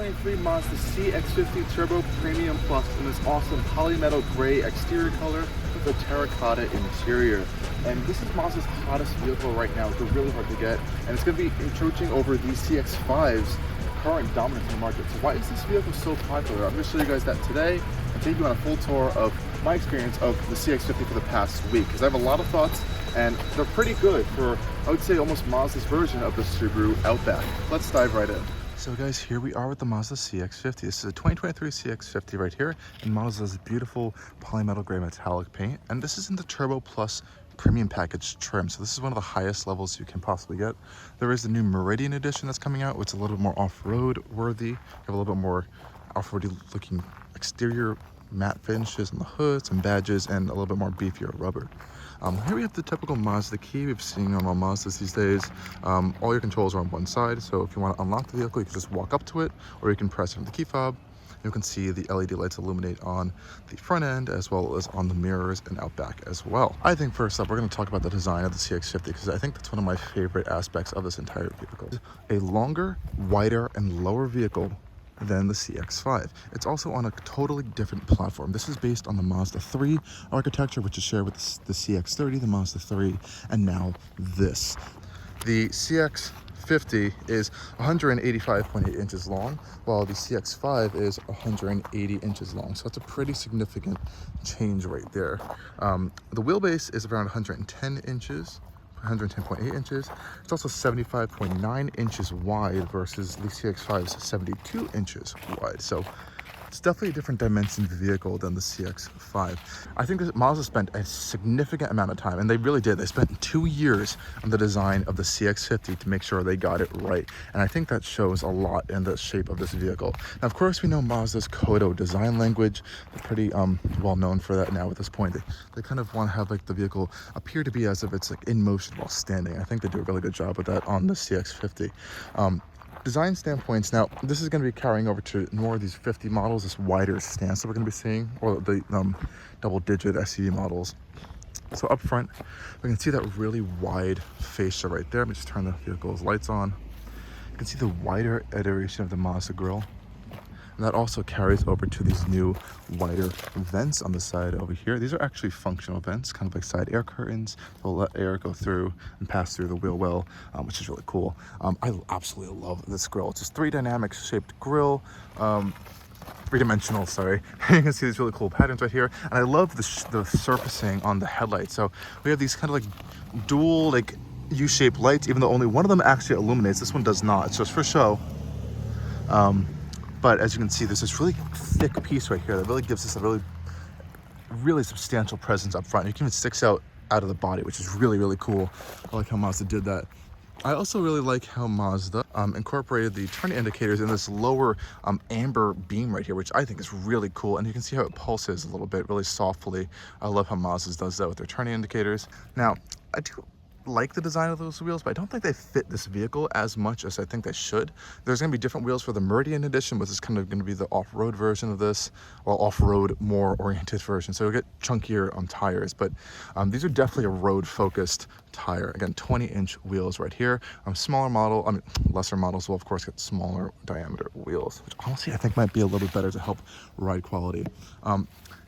2023 Mazda CX-50 Turbo Premium Plus in this awesome Polymetal Gray exterior color with a Terracotta interior. And this is Mazda's hottest vehicle right now. They're really hard to get, and it's going to be encroaching over the CX-5's current dominance in the market. So why is this vehicle so popular? I'm going to show you guys that today and take you on a full tour of my experience of the CX-50 for the past week, because I have a lot of thoughts and they're pretty good for, I would say, almost Mazda's version of the Subaru Outback. Let's dive right in. So guys, here we are with the Mazda CX-50. This is a 2023 CX-50 right here, and Mazda's beautiful polymetal gray metallic paint. And this is in the Turbo Plus premium package trim. So this is one of the highest levels you can possibly get. There is the new Meridian edition that's coming out, which is a little bit more off-road worthy. You have a little bit more off-roady looking exterior matte finishes on the hood, some badges, and a little bit more beefier rubber. Here we have the typical Mazda key we've seen on all Mazdas these days. All your controls are on one side, so if you want to unlock the vehicle, you can just walk up to it, or you can press it on the key fob. You can see the LED lights illuminate on the front end as well as on the mirrors and out back as well. I think first up, we're going to talk about the design of the CX-50, because I think that's one of my favorite aspects of this entire vehicle. A longer, wider, and lower vehicle than the CX-5. It's also on a totally different platform. This is based on the Mazda 3 architecture, which is shared with the CX-30, the Mazda 3, and now this. The CX-50 is 185.8 inches long, while the CX-5 is 180 inches long. So that's a pretty significant change right there. The wheelbase is around 110 inches. 110.8 inches. It's also 75.9 inches wide versus the CX-5's 72 inches wide. So it's definitely a different dimension vehicle than the CX-5. I think that Mazda spent a significant amount of time, and they really did. They spent 2 years on the design of the CX-50 to make sure they got it right. And I think that shows a lot in the shape of this vehicle. Now, of course, we know Mazda's Kodo design language. They're pretty well known for that now at this point. They kind of want to have like the vehicle appear to be as if it's like in motion while standing. I think they do a really good job with that on the CX-50. Design standpoints, now this is going to be carrying over to more of these 50 models, this wider stance that we're going to be seeing, or the double-digit SUV models. So up front, we can see that really wide fascia right there. Let me just turn the vehicle's lights on. You can see the wider iteration of the Mazda grille. And that also carries over to these new wider vents on the side over here. These are actually functional vents, kind of like side air curtains. They'll let air go through and pass through the wheel well, which is really cool. I absolutely love this grille. It's just 3 dynamic shaped grille. 3-dimensional, sorry. You can see these really cool patterns right here. And I love the surfacing on the headlights. So we have these kind of like dual like U-shaped lights, even though only one of them actually illuminates. This one does not. It's just for show. But as you can see, there's this really thick piece right here that really gives us a really substantial presence up front. You can even sticks out of the body, which is really, really cool. I like how Mazda did that. I also really like how Mazda incorporated the turn indicators in this lower amber beam right here, which I think is really cool. And you can see how it pulses a little bit, really softly. I love how Mazda does that with their turning indicators. Now, I do like the design of those wheels, but I don't think they fit this vehicle as much as I think they should. There's going to be different wheels for the Meridian edition, which is kind of going to be the off-road version of this, or off-road more oriented version. So you'll get chunkier on tires, but these are definitely a road-focused tire. Again, 20-inch wheels right here. Smaller model, lesser models will of course get smaller diameter wheels, which honestly I think might be a little better to help ride quality.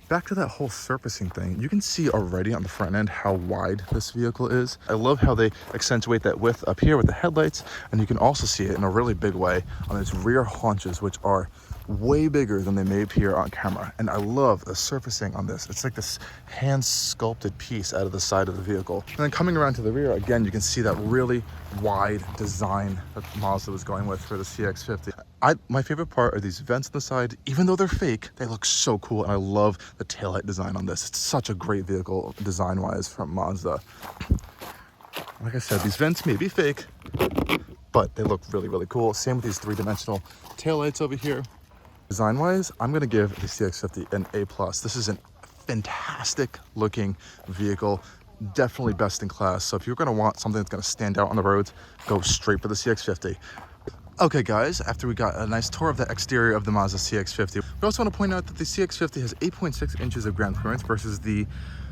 Back to that whole surfacing thing, you can see already on the front end how wide this vehicle is. I love how they accentuate that width up here with the headlights, and you can also see it in a really big way on its rear haunches, which are way bigger than they may appear on camera. And I love the surfacing on this. It's like this hand sculpted piece out of the side of the vehicle. And then coming around to the rear, again, you can see that really wide design that Mazda was going with for the CX-50. My favorite part are these vents on the side. Even though they're fake, they look so cool, and I love the taillight design on this. It's such a great vehicle design-wise from Mazda. Like I said, these vents may be fake, but they look really, really cool. Same with these 3-dimensional taillights over here. Design-wise, I'm gonna give the CX-50 an A+. This is a fantastic looking vehicle. Definitely best in class. So if you're gonna want something that's gonna stand out on the roads, go straight for the CX-50. Okay guys, after we got a nice tour of the exterior of the Mazda CX-50, we also want to point out that the CX-50 has 8.6 inches of ground clearance versus the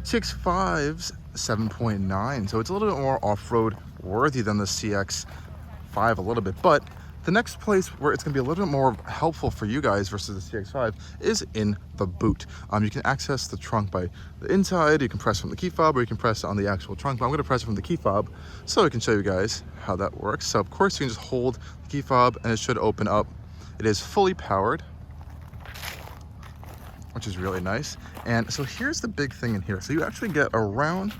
CX-5's 7.9. So it's a little bit more off-road worthy than the CX-5 a little bit, but The next place where it's going to be a little bit more helpful for you guys versus the CX-5 is in the boot. You can access the trunk by the inside, you can press from the key fob, or you can press on the actual trunk, but I'm going to press it from the key fob so I can show you guys how that works. So of course you can just hold the key fob and it should open up. It is fully powered, which is really nice. And so here's the big thing in here. So you actually get around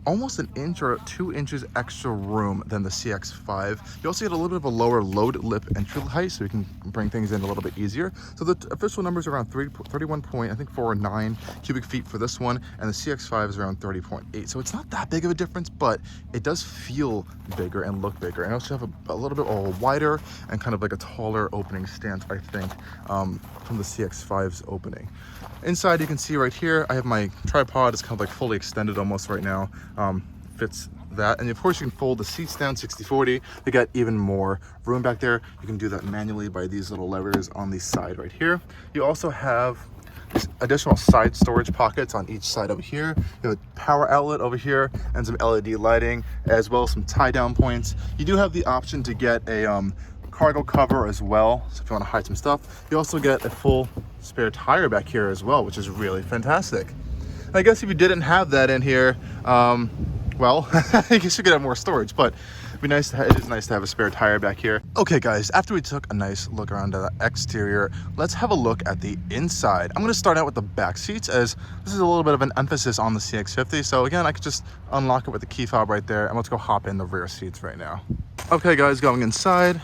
almost an inch or 2 inches extra room than the CX-5. You also get a little bit of a lower load lip entry height, so you can bring things in a little bit easier. So the official numbers are around 31.49 cubic feet for this one, and the CX-5 is around 30.8. So it's not that big of a difference, but it does feel bigger and look bigger. And also have a little bit of a wider and kind of like a taller opening stance, I think, from the CX-5's opening. Inside, you can see right here, I have my tripod. It's kind of like fully extended almost right now. Fits that. And of course, you can fold the seats down 60-40. They got even more room back there. You can do that manually by these little levers on the side right here. You also have these additional side storage pockets on each side over here. You have a power outlet over here and some LED lighting, as well as some tie-down points. You do have the option to get a cargo cover as well, so if you want to hide some stuff. You also get a full spare tire back here as well, which is really fantastic. And I guess if you didn't have that in here, well, I guess you could have more storage, but it'd be nice it is nice to have a spare tire back here. Okay guys, after we took a nice look around the exterior, let's have a look at the inside. I'm going to start out with the back seats, as this is a little bit of an emphasis on the CX-50. So again, I could just unlock it with the key fob right there, and let's go hop in the rear seats right now. Okay guys, going inside.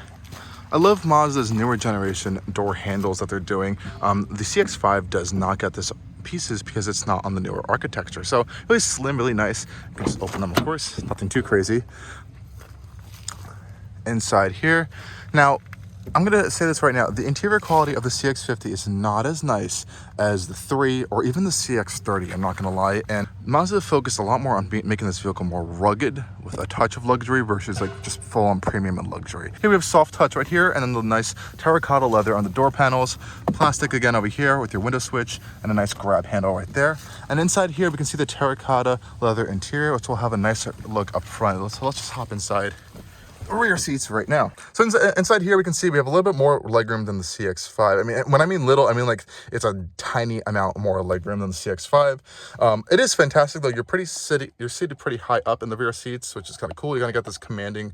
I love Mazda's newer generation door handles that they're doing. The CX-5 does not get this pieces because it's not on the newer architecture. So really slim, really nice. You can just open them, of course, nothing too crazy. Inside here. Now, I'm gonna say this right now, the interior quality of the CX-50 is not as nice as the 3 or even the CX-30, I'm not gonna lie. And Mazda focused a lot more on making this vehicle more rugged with a touch of luxury versus like just full on premium and luxury. Here we have soft touch right here, and then the nice terracotta leather on the door panels, plastic again over here with your window switch, and a nice grab handle right there. And inside here we can see the terracotta leather interior, which will have a nicer look up front. So let's just hop inside rear seats right now. So inside here we can see we have a little bit more legroom than the CX-5. I mean, when I mean little, I mean like it's a tiny amount more legroom than the CX-5. It is fantastic though. You're seated pretty high up in the rear seats, which is kind of cool. You're gonna get this commanding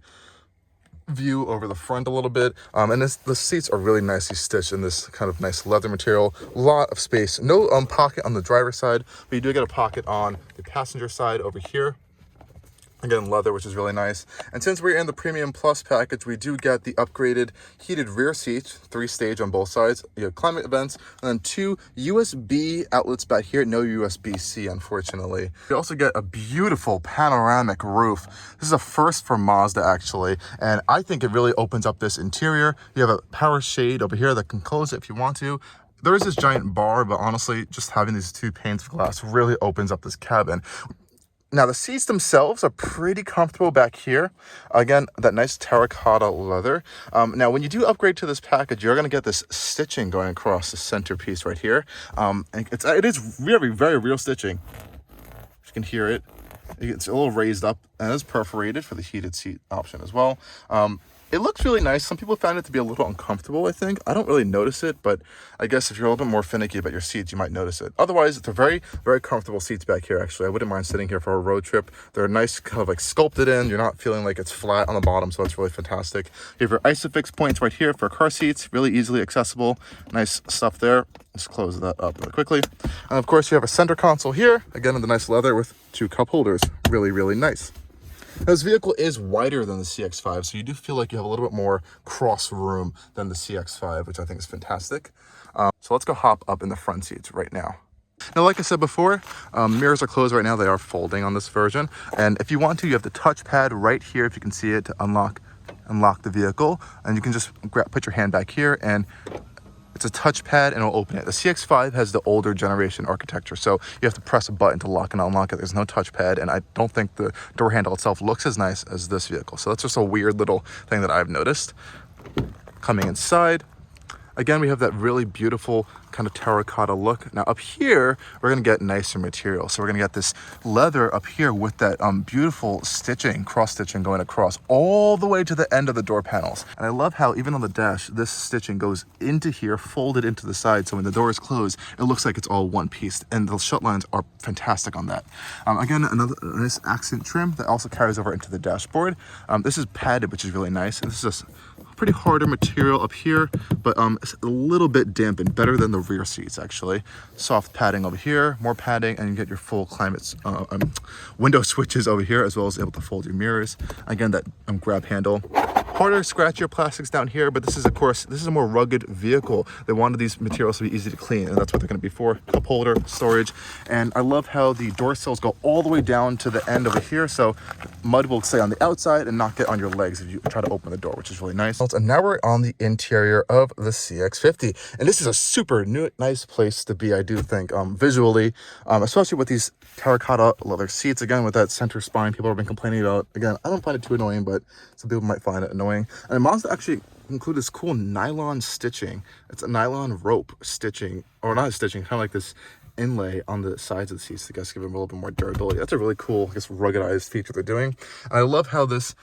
view over the front a little bit, and the seats are really nicely stitched in this kind of nice leather material. A lot of space. No pocket on the driver's side, but you do get a pocket on the passenger side over here. Again, leather, which is really nice. And since we're in the Premium Plus package, we do get the upgraded heated rear seats, 3-stage on both sides. You have climate vents, and then 2 USB outlets back here. No USB-C, unfortunately. You also get a beautiful panoramic roof. This is a first for Mazda, actually, and I think it really opens up this interior. You have a power shade over here that can close it if you want to. There is this giant bar, but honestly, just having these 2 panes of glass really opens up this cabin. Now, the seats themselves are pretty comfortable back here. Again, that nice terracotta leather. Now, when you do upgrade to this package, you're going to get this stitching going across the centerpiece right here. And it is very, very real stitching. You can hear it. It's a little raised up, and it's perforated for the heated seat option as well. It looks really nice. Some people found it to be a little uncomfortable, I think. I don't really notice it, but I guess if you're a little bit more finicky about your seats, you might notice it. Otherwise, they're very, very comfortable seats back here, actually. I wouldn't mind sitting here for a road trip. They're nice, kind of like sculpted in. You're not feeling like it's flat on the bottom, so it's really fantastic. You have your ISOFIX points right here for car seats. Really easily accessible. Nice stuff there. Let's close that up really quickly. And of course, you have a center console here. Again, in the nice leather with 2 cup holders. Really, really nice. Now, this vehicle is wider than the CX-5, so you do feel like you have a little bit more cross room than the CX-5, which I think is fantastic. So let's go hop up in the front seats right now. Now, like I said before, mirrors are closed right now. They are folding on this version. And if you want to, you have the touchpad right here, if you can see it, to unlock the vehicle. And you can just put your hand back here, and it's a touchpad and it'll open it. The CX-5 has the older generation architecture, so you have to press a button to lock and unlock it. There's no touchpad, and I don't think the door handle itself looks as nice as this vehicle. So that's just a weird little thing that I've noticed. Coming inside, Again, we have that really beautiful kind of terracotta look. Now up here, we're gonna get nicer material. So we're gonna get this leather up here with that beautiful stitching, cross stitching going across all the way to the end of the door panels. And I love how even on the dash, this stitching goes into here, folded into the side. So when the door is closed, it looks like it's all one piece. And the shut lines are fantastic on that. Again, another nice accent trim that also carries over into the dashboard. This is padded, which is really nice. And this is just pretty harder material up here, but it's a little bit dampened, better than the rear seats actually. Soft padding over here, more padding, and you get your full climate window switches over here, as well as able to fold your mirrors. Again, that grab handle. Harder, scratchier plastics down here, but this is, of course, this is a more rugged vehicle. They wanted these materials to be easy to clean, and that's what they're going to be for. Cup holder, storage, and I love how the door sills go all the way down to the end over here, so mud will stay on the outside and not get on your legs if you try to open the door, which is really nice. And now we're on the interior of the CX-50, and this is a super nice place to be, I do think, visually, especially with these terracotta leather seats. Again, with that center spine, people have been complaining about. Again, I don't find it too annoying, but some people might find it annoying. And Mazda actually include this cool nylon stitching. It's a nylon rope stitching, or not stitching, kind of like this inlay on the sides of the seats to guess give them a little bit more durability. That's a really cool, I guess, ruggedized feature they're doing. And I love how this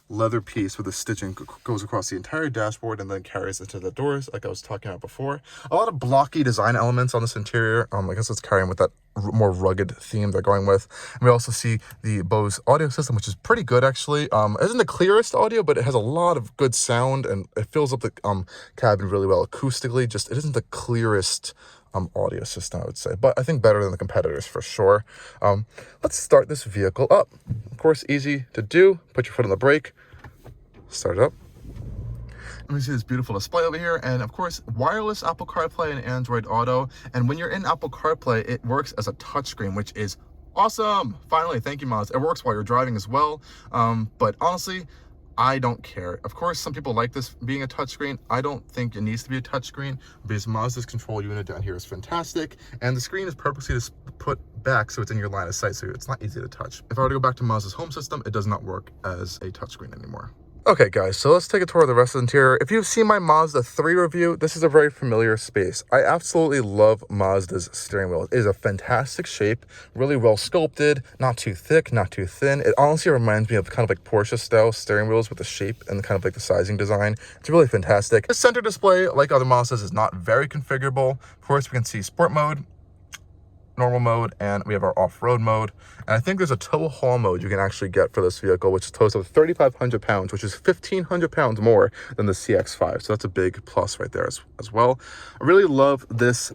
leather piece with the stitching goes across the entire dashboard and then carries into the doors, like I was talking about before. A lot of blocky design elements on this interior. I guess it's carrying with that more rugged theme they're going with. And we also see the Bose audio system, which is pretty good actually. It isn't the clearest audio, but it has a lot of good sound and it fills up the cabin really well acoustically. Just it isn't the clearest audio system, I would say, but I think better than the competitors for sure. Let's start this vehicle up. Of course, easy to do. Put your foot on the brake, start it up. Let me see this beautiful display over here, and of course, wireless Apple CarPlay and Android Auto. And when you're in Apple CarPlay, it works as a touchscreen, which is awesome. Finally, thank you, Mazda. It works while you're driving as well, but honestly, I don't care. Of course, some people like this being a touchscreen. I don't think it needs to be a touchscreen because Mazda's control unit down here is fantastic, and the screen is purposely put back so it's in your line of sight, so it's not easy to touch. If I were to go back to Mazda's home system, it does not work as a touchscreen anymore. Okay guys, so let's take a tour of the rest of the interior. If you've seen my Mazda 3 review, this is a very familiar space. I absolutely love Mazda's steering wheel. It is a fantastic shape, really well sculpted, not too thick, not too thin. It honestly reminds me of kind of like Porsche style steering wheels with the shape and kind of like the sizing design. It's really fantastic. The center display, like other Mazdas, is not very configurable. Of course, we can see sport mode, normal mode, and we have our off-road mode. And I think there's a tow haul mode you can actually get for this vehicle, which tows up to 3,500 pounds, which is 1,500 pounds more than the CX-5. So that's a big plus right there as well. I really love this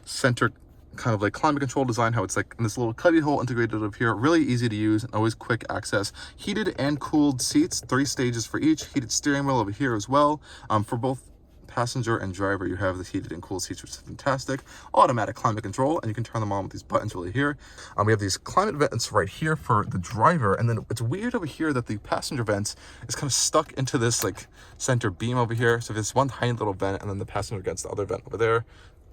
center kind of like climate control design, how it's like in this little cubby hole integrated over here. Really easy to use and always quick access. Heated and cooled seats, 3 stages for each. Heated steering wheel over here as well. For both passenger and driver, you have the heated and cooled seats, which is fantastic. Automatic climate control, and you can turn them on with these buttons really here. We have these climate vents right here for the driver, and then it's weird over here that the passenger vents is kind of stuck into this like center beam over here. So there's one tiny little vent, and then the passenger gets the other vent over there.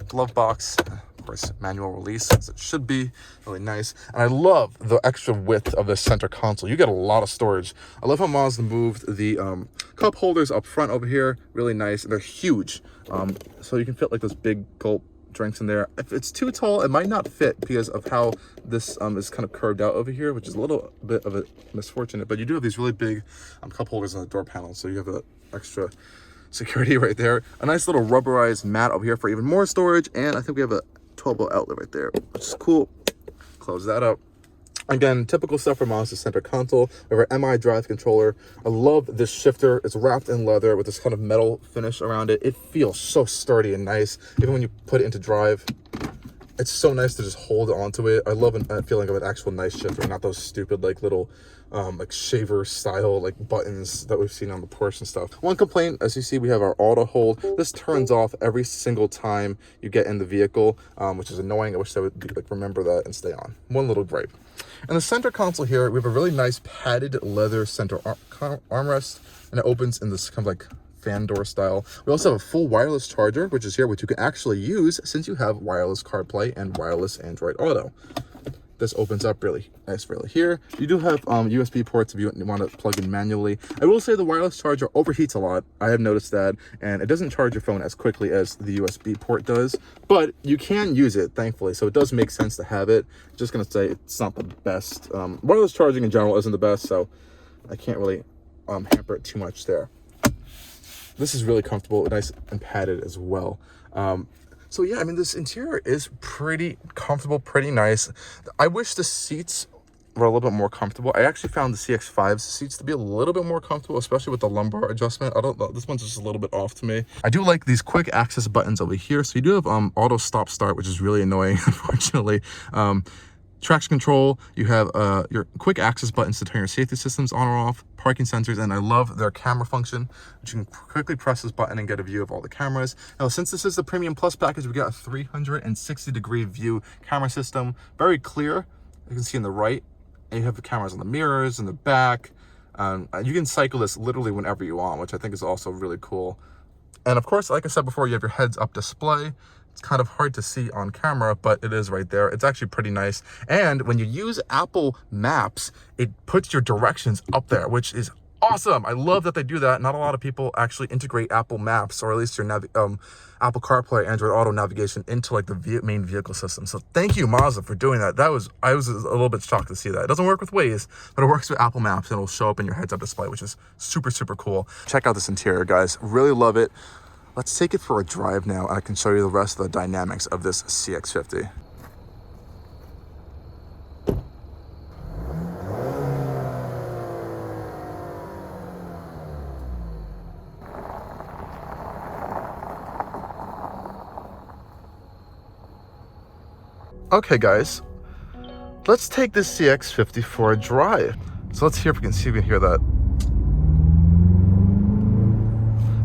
Glove box, of course, manual release as it should be. Really nice. And I love the extra width of this center console. You get a lot of storage. I love how Mazda moved the cup holders up front over here. Really nice. They're huge, so you can fit like those big gulp drinks in there. If it's too tall, it might not fit because of how this is kind of curved out over here, which is a little bit of a misfortunate. But you do have these really big cup holders on the door panel, so you have the extra security right there. A nice little rubberized mat over here for even more storage, and I think we have a 12-volt outlet right there, which is cool. Close that up. Again, typical stuff for Mazda center console. We have our MI drive controller. I love this shifter. It's wrapped in leather with this kind of metal finish around it. It feels so sturdy and nice, even when you put it into drive. It's so nice to just hold onto it. I love a feeling of an actual nice shifter, not those stupid like little like shaver style like buttons that we've seen on the Porsche and stuff. One complaint, as you see, we have our auto hold. This turns off every single time you get in the vehicle, which is annoying. I wish I would like remember that and stay on. One little gripe. In the center console here, we have a really nice padded leather center armrest, and it opens in this kind of like fan door style. We also have a full wireless charger, which is here, which you can actually use since you have wireless CarPlay and wireless Android Auto. this opens up really nice really here. You do have USB ports if you want to plug in manually. I will say the wireless charger overheats a lot. I have noticed that, and it doesn't charge your phone as quickly as the USB port does, but you can use it, thankfully, so it does make sense to have it. Just gonna say it's not the best. Wireless charging in general isn't the best, so I can't really hamper it too much there. This is really comfortable, nice and padded as well. So yeah, I mean, this interior is pretty comfortable, pretty nice. I wish the seats were a little bit more comfortable. I actually found the CX-5's seats to be a little bit more comfortable, especially with the lumbar adjustment. I don't know, this one's just a little bit off to me. I do like these quick access buttons over here. So you do have auto stop start, which is really annoying, unfortunately. Traction control, you have your quick access buttons to turn your safety systems on or off, parking sensors, and I love their camera function, which you can quickly press this button and get a view of all the cameras. Now, since this is the Premium Plus package, we got a 360-degree view camera system, very clear. You can see in the right, and you have the cameras on the mirrors, in the back. You can cycle this literally whenever you want, which I think is also really cool. And of course, like I said before, you have your heads-up display. It's kind of hard to see on camera, but it is right there. It's actually pretty nice. And when you use Apple Maps, it puts your directions up there, which is awesome. I love that they do that. Not a lot of people actually integrate Apple Maps, or at least your Apple CarPlay, Android Auto navigation into like the main vehicle system. So thank you, Mazda, for doing that. I was a little bit shocked to see that. It doesn't work with Waze, but it works with Apple Maps, and it'll show up in your heads-up display, which is super, super cool. Check out this interior, guys. Really love it. Let's take it for a drive now, and I can show you the rest of the dynamics of this CX-50. Okay, guys, let's take this CX-50 for a drive. So let's hear if we can hear that.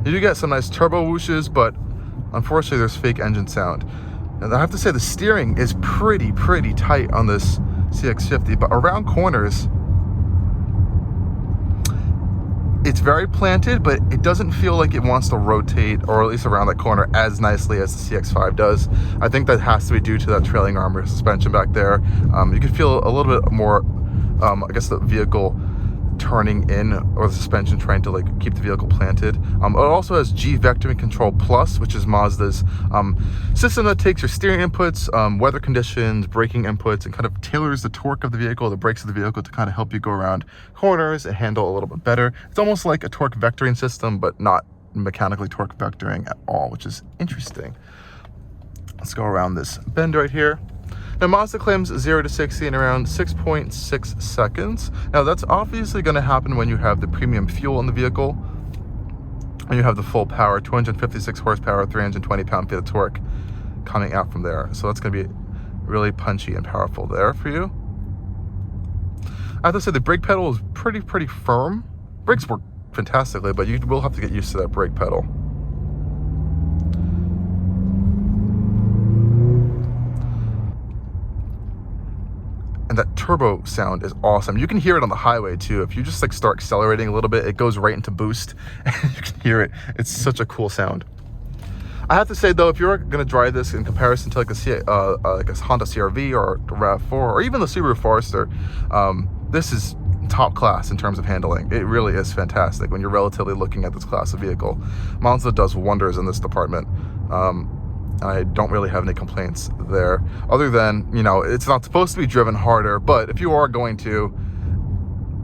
You do get some nice turbo whooshes, but unfortunately there's fake engine sound. And I have to say the steering is pretty tight on this CX-50, but around corners, it's very planted, but it doesn't feel like it wants to rotate, or at least around that corner, as nicely as the CX-5 does. I think that has to be due to that trailing arm suspension back there. You can feel a little bit more, I guess, the vehicle turning in, or the suspension trying to like keep the vehicle planted. It also has G Vectoring Control Plus, which is Mazda's system that takes your steering inputs, weather conditions, braking inputs, and kind of tailors the torque of the vehicle, the brakes of the vehicle, to kind of help you go around corners and handle a little bit better. It's almost like a torque vectoring system, but not mechanically torque vectoring at all, which is interesting. Let's go around this bend right here. Now, Mazda claims 0 to 60 in around 6.6 seconds. Now, that's obviously going to happen when you have the premium fuel in the vehicle, and you have the full power, 256 horsepower, 320 pound-feet of torque coming out from there. So that's going to be really punchy and powerful there for you. I have to say the brake pedal is pretty firm. Brakes work fantastically, but you will have to get used to that brake pedal. And that turbo sound is awesome. You can hear it on the highway too. If you just like start accelerating a little bit, it goes right into boost, and you can hear it. It's such a cool sound. I have to say though, if you're gonna drive this in comparison to like a Honda CR-V or a RAV4 or even the Subaru Forester, this is top class in terms of handling. It really is fantastic when you're relatively looking at this class of vehicle. Mazda does wonders in this department. I don't really have any complaints there, other than, you know, it's not supposed to be driven harder, but if you are going to,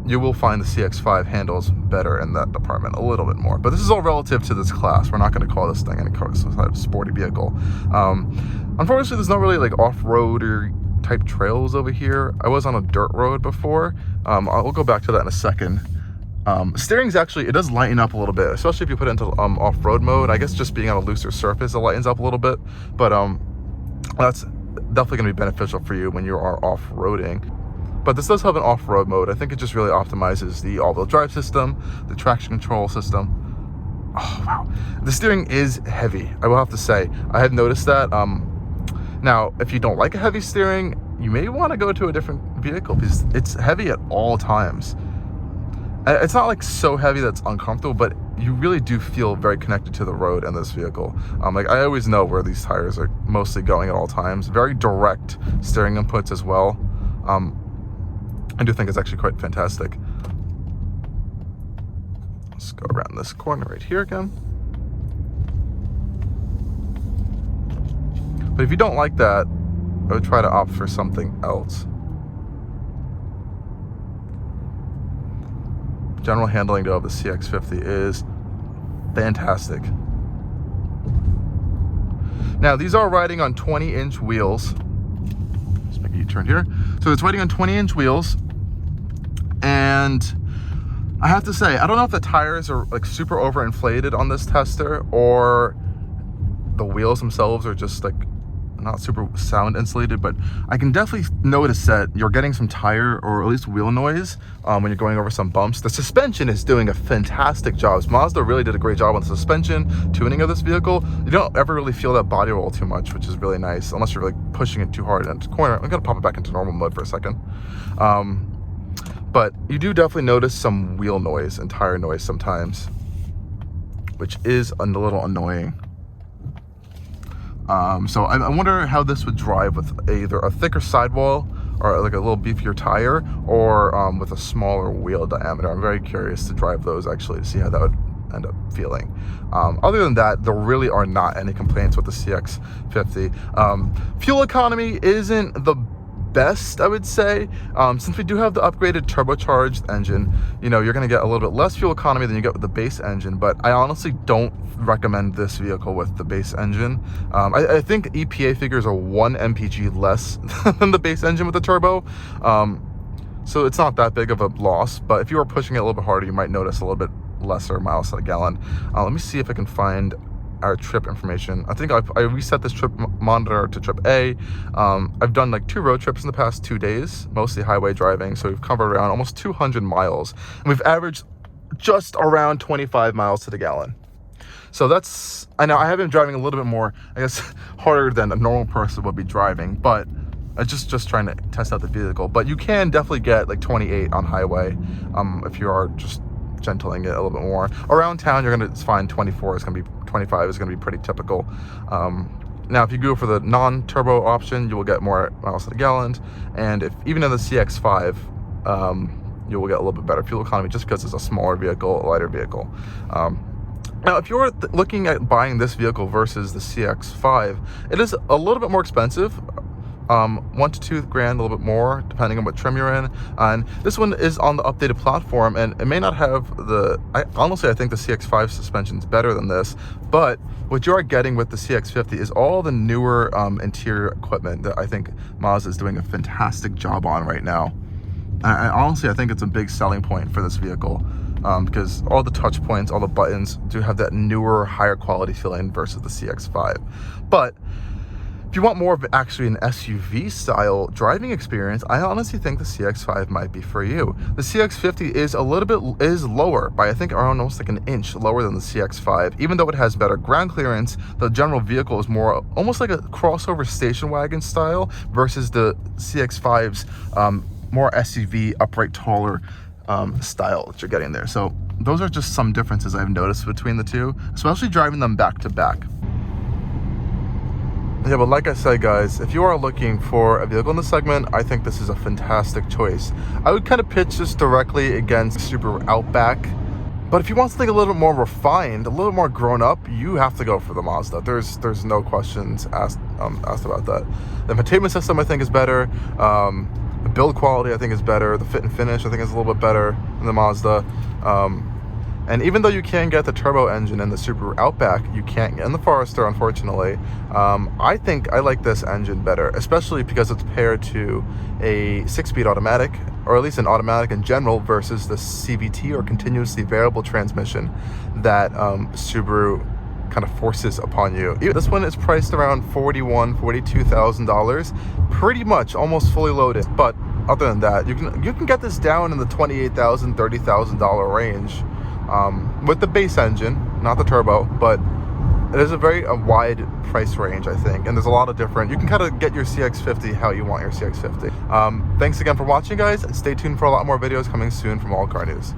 you will find the CX-5 handles better in that department a little bit more. But this is all relative to this class. We're not going to call this thing any kind of sporty vehicle. Unfortunately, there's not really like off-roader type trails over here. I was on a dirt road before. I'll go back to that in a second. Steering's actually, it does lighten up a little bit, especially if you put it into off-road mode. I guess just being on a looser surface, it lightens up a little bit, but that's definitely going to be beneficial for you when you are off-roading. But this does have an off-road mode. I think it just really optimizes the all-wheel drive system, the traction control system. Oh wow, the steering is heavy, I will have to say. I had noticed that. Now, if you don't like a heavy steering, you may want to go to a different vehicle, because it's heavy at all times. It's not like so heavy that's uncomfortable, but you really do feel very connected to the road in this vehicle. Like I always know where these tires are mostly going at all times. Very direct steering inputs as well. I do think it's actually quite fantastic. Let's go around this corner right here again. But if you don't like that, I would try to opt for something else. General handling though of the CX-50 is fantastic. Now these are riding on 20-inch wheels. Let's make a U-turn here. So it's riding on 20-inch wheels, and I have to say, I don't know if the tires are like super overinflated on this tester, or the wheels themselves are just like not super sound insulated, but I can definitely notice that you're getting some tire or at least wheel noise when you're going over some bumps. The suspension is doing a fantastic job. Mazda really did a great job on the suspension tuning of this vehicle. You don't ever really feel that body roll too much, which is really nice, unless you're like pushing it too hard into the corner. I'm gonna pop it back into normal mode for a second. But you do definitely notice some wheel noise and tire noise sometimes, which is a little annoying. So I wonder how this would drive with either a thicker sidewall or like a little beefier tire, or with a smaller wheel diameter. I'm very curious to drive those actually to see how that would end up feeling. Other than that, there really are not any complaints with the CX-50. Fuel economy isn't the best, I would say. Since we do have the upgraded turbocharged engine, you know, you're going to get a little bit less fuel economy than you get with the base engine, but I honestly don't recommend this vehicle with the base engine. I think EPA figures are 1 mpg less than the base engine with the turbo, so it's not that big of a loss, but if you are pushing it a little bit harder, you might notice a little bit lesser miles per gallon. Let me see if I can find our trip information. I think I reset this trip monitor to trip A. I've done like 2 road trips in the past 2 days, mostly highway driving, so we've covered around almost 200 miles, and we've averaged just around 25 miles to the gallon. So that's, I know I have been driving a little bit more, I guess, harder than a normal person would be driving, but just trying to test out the vehicle. But you can definitely get like 28 on highway if you are just gentling it a little bit more. Around town, you're gonna find 24 is gonna be 25 is gonna be pretty typical. Now, if you go for the non-turbo option, you will get more miles to the gallon, and if even in the CX-5, you will get a little bit better fuel economy just because it's a smaller vehicle, a lighter vehicle. Now, if you're looking at buying this vehicle versus the CX-5, it is a little bit more expensive. 1 to 2 grand, a little bit more, depending on what trim you're in. And this one is on the updated platform, and it may not have honestly, I think the CX-5 suspension is better than this, but what you are getting with the CX-50 is all the newer interior equipment that I think Mazda is doing a fantastic job on right now. Honestly, I think it's a big selling point for this vehicle. Because all the touch points, all the buttons do have that newer, higher quality feeling versus the CX-5. But if you want more of actually an SUV style driving experience, I honestly think the CX-5 might be for you. The CX-50 is a little bit lower by, I think, around almost like an inch lower than the CX-5. Even though it has better ground clearance, the general vehicle is more almost like a crossover station wagon style versus the CX-5's more SUV, upright, taller style that you're getting there. So those are just some differences I've noticed between the two, especially driving them back to back. Yeah, but like I said, guys, if you are looking for a vehicle in the segment, I think this is a fantastic choice. I would kind of pitch this directly against Subaru Outback, but if you want something a little bit more refined, a little more grown up, you have to go for the Mazda. There's no questions asked about that. The infotainment system, I think, is better. The build quality, I think, is better. The fit and finish, I think, is a little bit better than the Mazda. And even though you can get the turbo engine in the Subaru Outback, you can't get in the Forester, unfortunately. I think I like this engine better, especially because it's paired to a 6-speed automatic, or at least an automatic in general, versus the CVT, or continuously variable transmission, that Subaru kind of forces upon you. This one is priced around $42,000, pretty much almost fully loaded. But other than that, you can get this down in the $28,000, $30,000 range with the base engine, not the turbo. But it is a very wide price range, I think, and there's a lot of different. You can kind of get your CX-50 how you want your CX-50. Thanks again for watching, guys. Stay tuned for a lot more videos coming soon from Allcarnews.